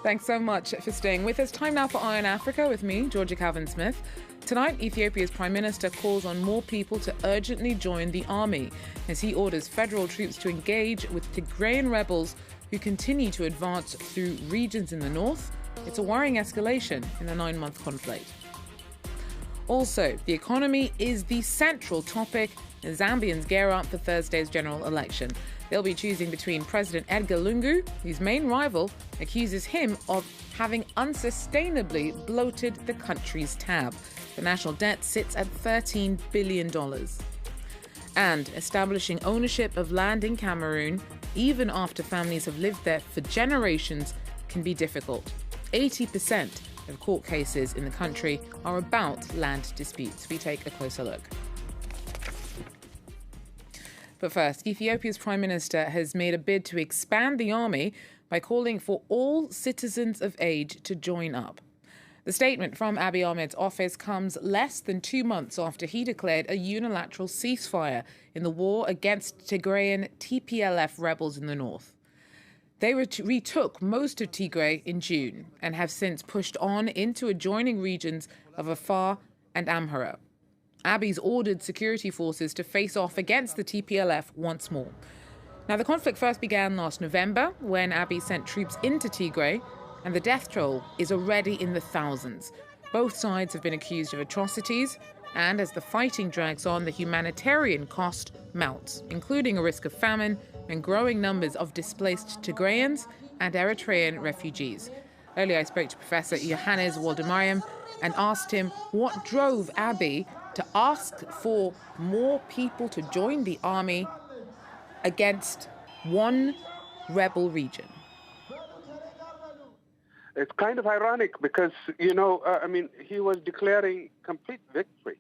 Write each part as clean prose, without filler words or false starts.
Thanks so much for staying with us. Time now for Eye on Africa with me, Georgia Calvin-Smith. Tonight, Ethiopia's Prime Minister calls on more people to urgently join the army as he orders federal troops to engage with Tigrayan rebels who continue to advance through regions in the north. It's a worrying escalation in the 9-month conflict. Also, the economy is the central topic as Zambians gear up for Thursday's general election. They'll be choosing between President Edgar Lungu, whose main rival accuses him of having unsustainably bloated the country's tab. The national debt sits at $13 billion. And establishing ownership of land in Cameroon, even after families have lived there for generations, can be difficult. 80% of court cases in the country are about land disputes. We take a closer look. But first, Ethiopia's Prime Minister has made a bid to expand the army by calling for all citizens of age to join up. The statement from Abiy Ahmed's office comes less than 2 months after he declared a unilateral ceasefire in the war against Tigrayan TPLF rebels in the north. They retook most of Tigray in June and have since pushed on into adjoining regions of Afar and Amhara. Abiy's ordered security forces to face off against the TPLF once more. Now, the conflict first began last November when Abiy sent troops into Tigray, and the death toll is already in the thousands. Both sides have been accused of atrocities, and as the fighting drags on, the humanitarian cost mounts, including a risk of famine and growing numbers of displaced Tigrayans and Eritrean refugees. Earlier, I spoke to Professor Johannes Waldemariam and asked him what drove Abiy to ask for more people to join the army against one rebel region. It's kind of ironic because, he was declaring complete victory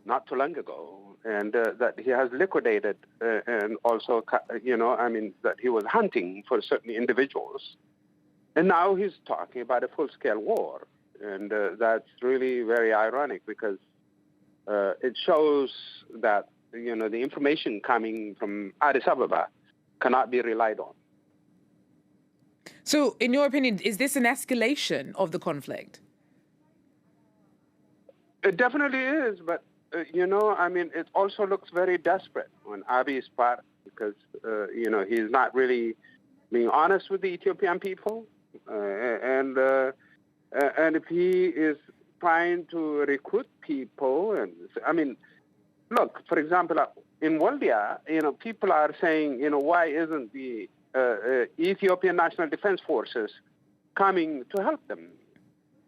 not too long ago, and that he has liquidated and also, that he was hunting for certain individuals. And now he's talking about a full-scale war. And that's really very ironic because it shows that, the information coming from Addis Ababa cannot be relied on. So, in your opinion, is this an escalation of the conflict? It definitely is, but, it also looks very desperate on Abiy's part because, he's not really being honest with the Ethiopian people. And if he is trying to recruit people, look, for example, in Waldia, people are saying, why isn't the Ethiopian National Defense Forces coming to help them?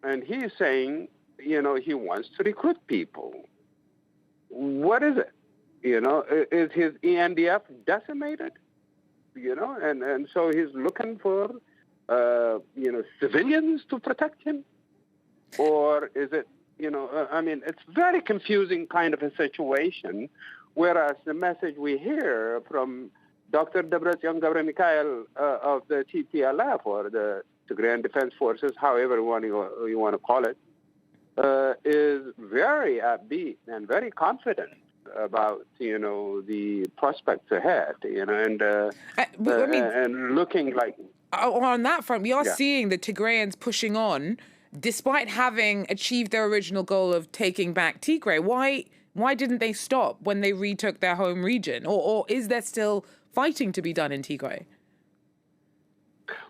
And he's saying, he wants to recruit people. What is it? Is his ENDF decimated? And so he's looking for, civilians to protect him? Or is it, it's very confusing kind of a situation, whereas the message we hear from Dr. Debretsion Gebremichael of the TPLF, or the Tigrayan Defense Forces, however you want to call it, is very upbeat and very confident about, the prospects ahead, and looking like... On that front, we are seeing the Tigrayans pushing on, despite having achieved their original goal of taking back Tigray. Why didn't they stop when they retook their home region? Or is there still fighting to be done in Tigray?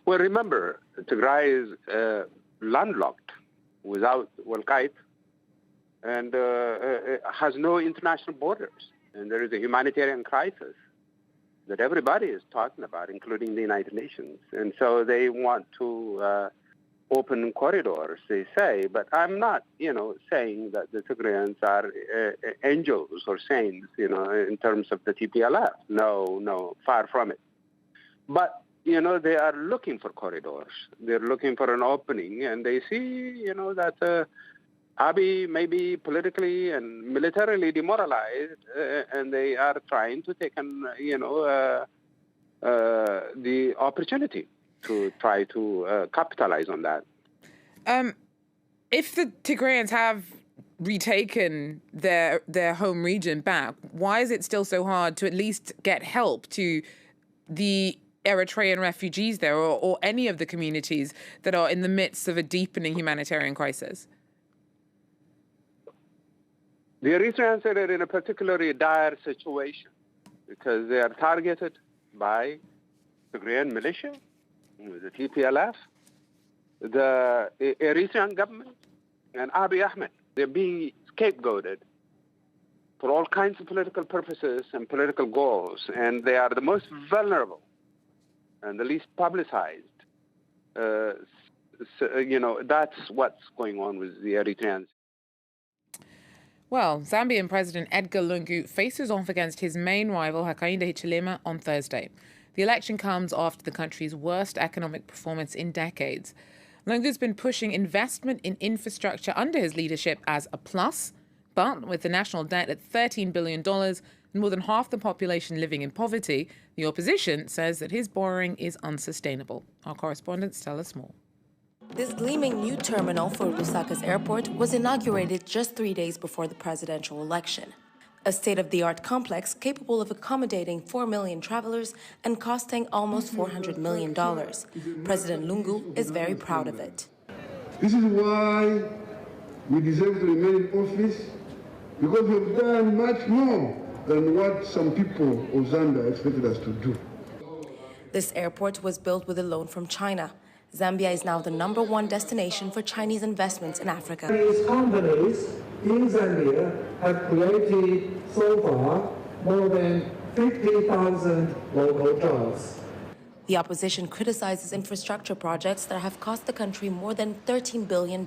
Well, remember, Tigray is landlocked without Walqait and has no international borders. And there is a humanitarian crisis that everybody is talking about, including the United Nations. And so they want to open corridors, they say. But I'm not, saying that the Tigrayans are angels or saints, in terms of the TPLF. No, far from it. But, they are looking for corridors. They're looking for an opening, and they see, that Abiy may be politically and militarily demoralized, and they are trying to take the opportunity to try to capitalize on that. If the Tigrayans have retaken their home region back, why is it still so hard to at least get help to the Eritrean refugees there or any of the communities that are in the midst of a deepening humanitarian crisis? The Eritreans are in a particularly dire situation because they are targeted by Tigrayan militia, the TPLF, the Eritrean government, and Abiy Ahmed. They're being scapegoated for all kinds of political purposes and political goals, and they are the most vulnerable and the least publicized. That's what's going on with the Eritreans. Well, Zambian President Edgar Lungu faces off against his main rival, Hakainde Hichilema, on Thursday. The election comes after the country's worst economic performance in decades. Lungu's been pushing investment in infrastructure under his leadership as a plus, but with the national debt at $13 billion and more than half the population living in poverty, the opposition says that his borrowing is unsustainable. Our correspondents tell us more. This gleaming new terminal for Lusaka's airport was inaugurated just 3 days before the presidential election. A state-of-the-art complex capable of accommodating 4 million travelers and costing almost $400 million. President Lungu is very proud of it. This is why we deserve to remain in office, because we've done much more than what some people of Zambia expected us to do. This airport was built with a loan from China. Zambia is now the #1 destination for Chinese investments in Africa. These companies in Zambia have created so far more than 50,000 local jobs. The opposition criticizes infrastructure projects that have cost the country more than $13 billion.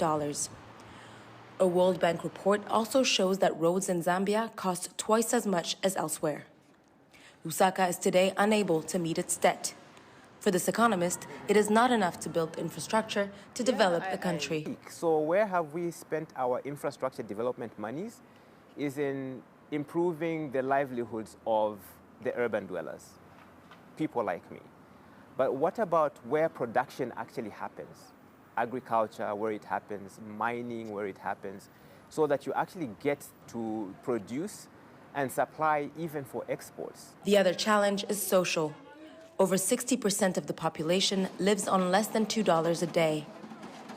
A World Bank report also shows that roads in Zambia cost twice as much as elsewhere. Lusaka is today unable to meet its debt. For this economist, it is not enough to build infrastructure to develop a country. So where have we spent our infrastructure development monies is in improving the livelihoods of the urban dwellers, people like me. But what about where production actually happens? Agriculture, where it happens, mining, where it happens, so that you actually get to produce and supply even for exports. The other challenge is social. Over 60% of the population lives on less than $2 a day.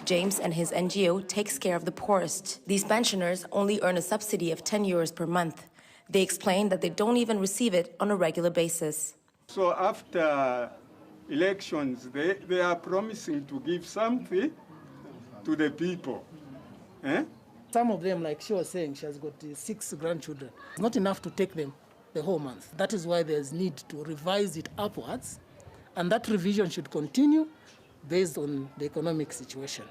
James and his NGO takes care of the poorest. These pensioners only earn a subsidy of €10 per month. They explain that they don't even receive it on a regular basis. So after elections, they are promising to give something to the people. Some of them, like she was saying, she has got 6 grandchildren. It's not enough to take them the whole month. That is why there's need to revise it upwards, and that revision should continue based on the economic situation.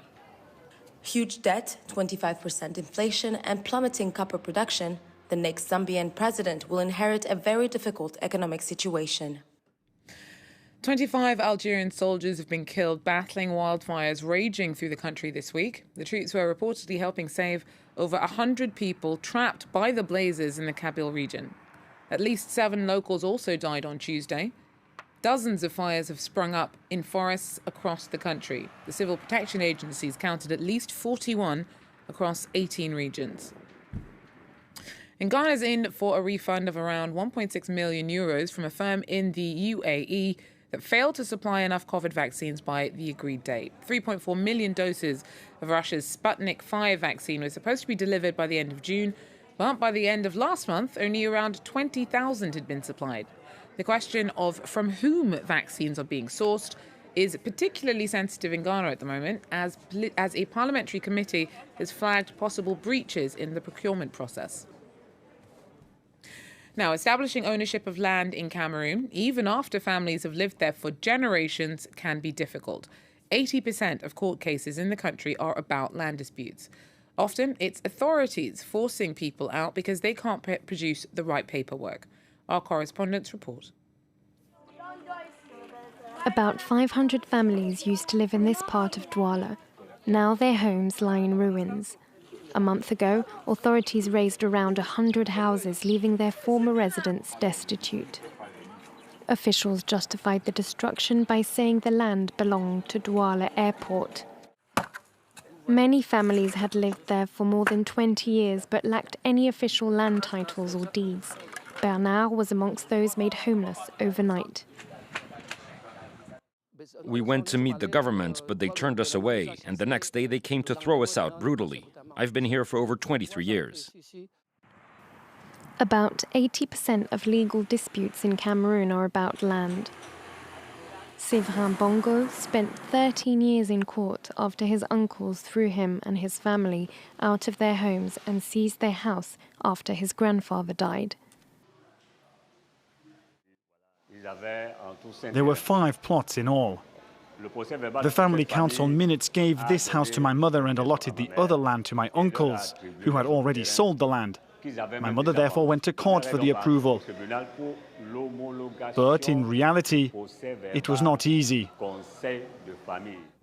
Huge debt, 25% inflation, and plummeting copper production, the next Zambian president will inherit a very difficult economic situation. 25 Algerian soldiers have been killed battling wildfires raging through the country this week. The troops were reportedly helping save over 100 people trapped by the blazes in the Kabylie region. At least 7 locals also died on Tuesday. Dozens of fires have sprung up in forests across the country. The civil protection agencies counted at least 41 across 18 regions. And Ghana's in for a refund of around €1.6 million from a firm in the UAE that failed to supply enough COVID vaccines by the agreed date. 3.4 million doses of Russia's Sputnik V vaccine was supposed to be delivered by the end of June, but by the end of last month, only around 20,000 had been supplied. The question of from whom vaccines are being sourced is particularly sensitive in Ghana at the moment, as a parliamentary committee has flagged possible breaches in the procurement process. Now, establishing ownership of land in Cameroon, even after families have lived there for generations, can be difficult. 80% of court cases in the country are about land disputes. Often, it's authorities forcing people out because they can't produce the right paperwork. Our correspondents report. About 500 families used to live in this part of Douala. Now their homes lie in ruins. A month ago, authorities razed around 100 houses, leaving their former residents destitute. Officials justified the destruction by saying the land belonged to Douala Airport. Many families had lived there for more than 20 years but lacked any official land titles or deeds. Bernard was amongst those made homeless overnight. We went to meet the government, but they turned us away, and the next day they came to throw us out brutally. I've been here for over 23 years. About 80% of legal disputes in Cameroon are about land. Séverin Bongo spent 13 years in court after his uncles threw him and his family out of their homes and seized their house after his grandfather died. There were 5 plots in all. The family council minutes gave this house to my mother and allotted the other land to my uncles, who had already sold the land. My mother therefore went to court for the approval. But in reality, it was not easy.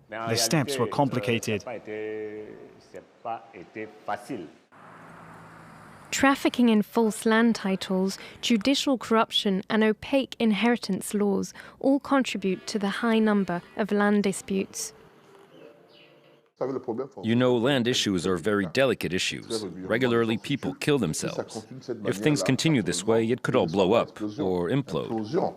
The steps were complicated. Trafficking in false land titles, judicial corruption and opaque inheritance laws all contribute to the high number of land disputes. You know, land issues are very delicate issues. Regularly, people kill themselves. If things continue this way, it could all blow up or implode.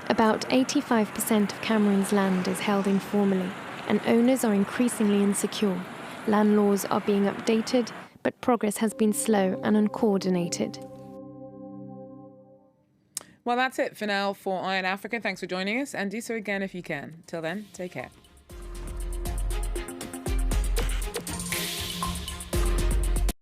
About 85% of Cameroon's land is held informally, and owners are increasingly insecure. Land laws are being updated, but progress has been slow and uncoordinated. Well, that's it for now for Eye on Africa. Thanks for joining us, and do so again if you can. Till then, take care.